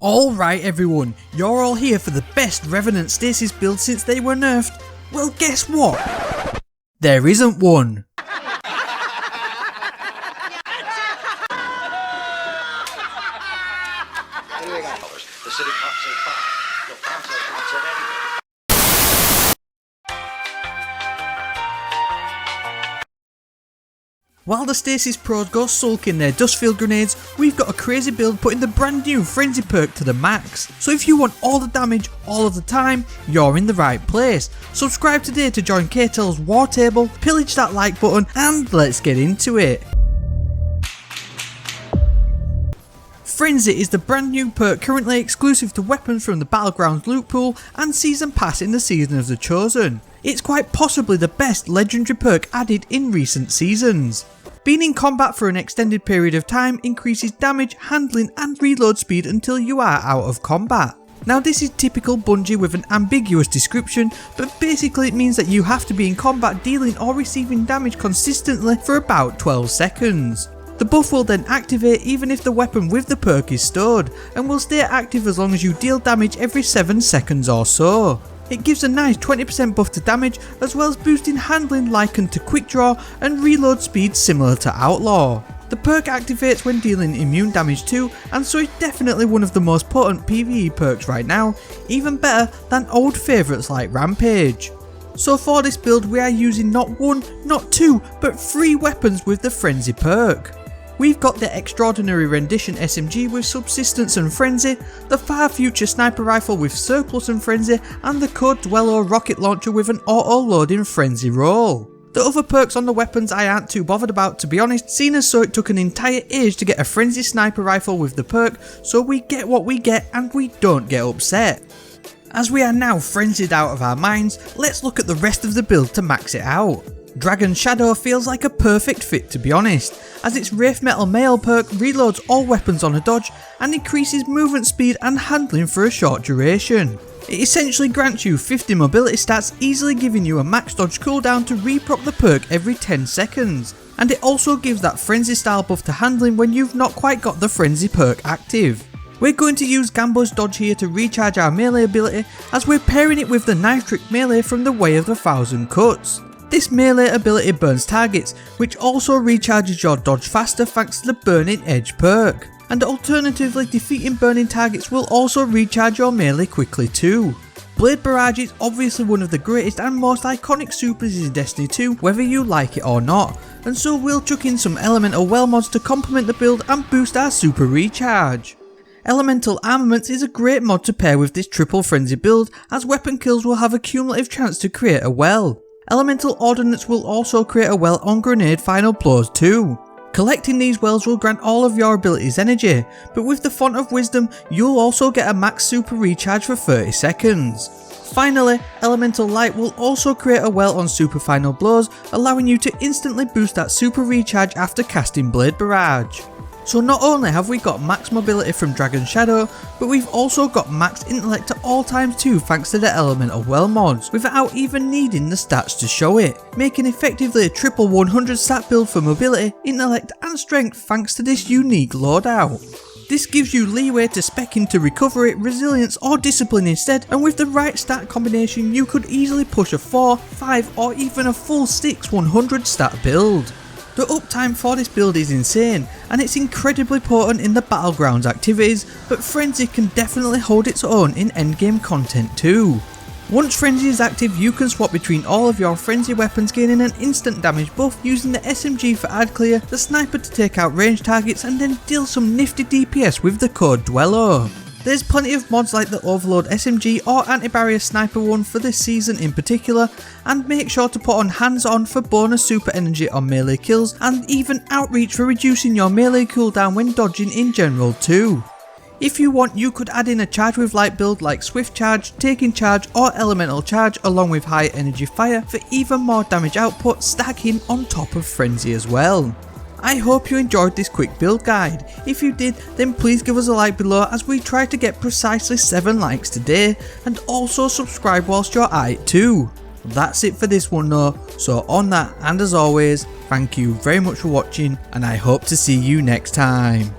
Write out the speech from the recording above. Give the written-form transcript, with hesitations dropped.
Alright everyone, you're all here for the best Revenant Stasis build since they were nerfed. Well, guess what? There isn't one. The city can't say fuck. Your council can't say anything. While the Stasis pros go sulking their dustfield grenades, we've got a crazy build putting the brand new Frenzy perk to the max. So if you want all the damage all of the time, you're in the right place. Subscribe today to join KTEL's war table, pillage that like button, and let's get into it. Frenzy is the brand new perk currently exclusive to weapons from the Battlegrounds loot pool and season pass in the Season of the Chosen. It's quite possibly the best legendary perk added in recent seasons. Being in combat for an extended period of time increases damage, handling and reload speed until you are out of combat. Now this is typical Bungie with an ambiguous description, but basically it means that you have to be in combat dealing or receiving damage consistently for about 12 seconds. The buff will then activate even if the weapon with the perk is stored, and will stay active as long as you deal damage every 7 seconds or so. It gives a nice 20% buff to damage, as well as boosting handling likened to quick draw and reload speed similar to Outlaw. The perk activates when dealing immune damage too, and so is definitely one of the most potent PvE perks right now, even better than old favourites like Rampage. So for this build we are using not one, not two, but 3 weapons with the Frenzy perk. We've got the Extraordinary Rendition SMG with Subsistence and Frenzy, the Far Future Sniper Rifle with Surplus and Frenzy, and the Code Dweller Rocket Launcher with an auto-loading Frenzy roll. The other perks on the weapons I aren't too bothered about, to be honest, seeing as so it took an entire age to get a Frenzy Sniper Rifle with the perk, so we get what we get and we don't get upset. As we are now frenzied out of our minds, let's look at the rest of the build to max it out. Dragon Shadow feels like a perfect fit, to be honest, as its Wraith Metal Mail perk reloads all weapons on a dodge and increases movement speed and handling for a short duration. It essentially grants you 50 mobility stats, easily giving you a max dodge cooldown to reprop the perk every 10 seconds, and it also gives that Frenzy style buff to handling when you've not quite got the Frenzy perk active. We're going to use Gambo's dodge here to recharge our melee ability, as we're pairing it with the Knife Trick melee from the Way of the Thousand Cuts. This melee ability burns targets, which also recharges your dodge faster thanks to the Burning Edge perk. And alternatively, defeating burning targets will also recharge your melee quickly too. Blade Barrage is obviously one of the greatest and most iconic supers in Destiny 2, whether you like it or not, and so we'll chuck in some Elemental Well mods to complement the build and boost our super recharge. Elemental Armaments is a great mod to pair with this triple frenzy build, as weapon kills will have a cumulative chance to create a well. Elemental Ordnance will also create a well on grenade final blows too. Collecting these wells will grant all of your abilities energy, but with the Font of Wisdom you'll also get a max super recharge for 30 seconds. Finally, Elemental Light will also create a well on super final blows, allowing you to instantly boost that super recharge after casting Blade Barrage. So not only have we got max mobility from Dragon Shadow, but we've also got max intellect at all times too thanks to the Elemental Well mods, without even needing the stats to show it, making effectively a triple 100 stat build for mobility, intellect and strength thanks to this unique loadout. This gives you leeway to spec into recovery, resilience or discipline instead, and with the right stat combination you could easily push a 4, 5 or even a full 6 100 stat build. The uptime for this build is insane, and it's incredibly potent in the Battlegrounds activities, but Frenzy can definitely hold its own in endgame content too. Once Frenzy is active you can swap between all of your Frenzy weapons, gaining an instant damage buff using the SMG for ad clear, the Sniper to take out ranged targets, and then deal some nifty DPS with the Code Dweller. There's plenty of mods like the Overload SMG or Anti-Barrier Sniper one for this season in particular, and make sure to put on Hands On for bonus super energy on melee kills, and even Outreach for reducing your melee cooldown when dodging in general too. If you want you could add in a Charge with Light build like Swift Charge, Taking Charge or Elemental Charge along with High Energy Fire for even more damage output, stacking on top of Frenzy as well. I hope you enjoyed this quick build guide. If you did, then please give us a like below as we try to get precisely 7 likes today, and also subscribe whilst you're at it too. That's it for this one though, so on that, and as always, thank you very much for watching and I hope to see you next time.